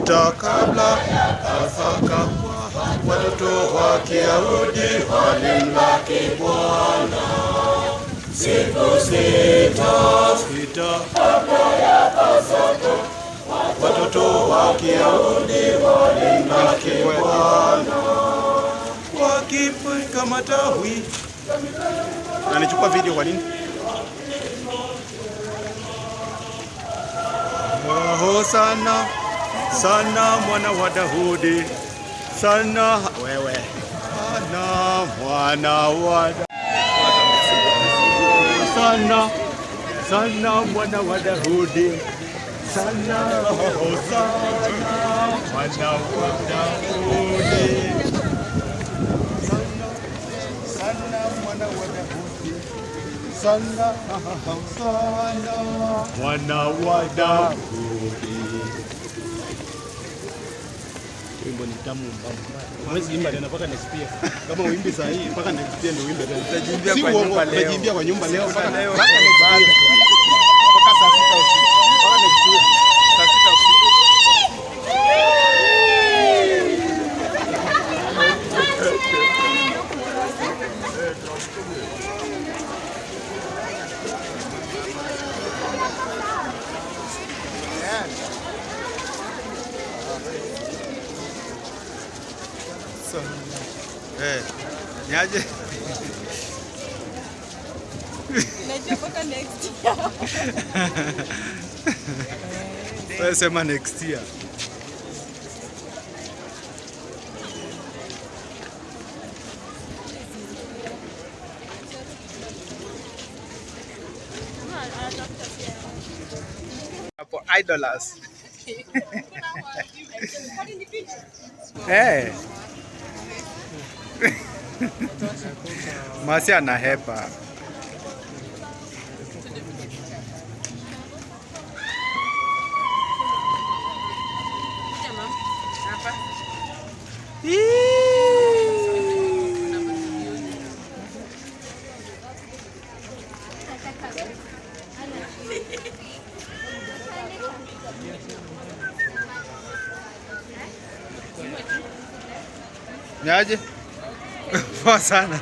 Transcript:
sita kabla ya Pasaka, watoto wa Kiyahudi walimlaki Bwana. Siku sita kabla ya Pasaka, watoto wa Kiyahudi walimlaki Bwana. Wakipika matawi. Na nichukua video kwa nini? Oh, sana sana mwana wa Daudi, sana wewe, sana mwana wa Daudi, sana sana mwana wa Daudi, sana sana mwana wa Daudi, sana mwana wa Daudi, sana sana mwana wa Daudi. Wimbo ni tamu mbaya. Mwezi imba tena mpaka next year. Kama uimbe saa hii mpaka next year ndio uimbe tena. Tutajimbia kwa nyumba leo. Tutajimbia kwa nyumba leo mpaka leo. Mpaka next year. Mpaka saa 6 usiku. Mpaka next year. Saa 6 usiku. Niaje? Najua mpaka next year. Wewe sema next year. Hapo idols. Eh. Masi anahepa. Niaje? Poa sana.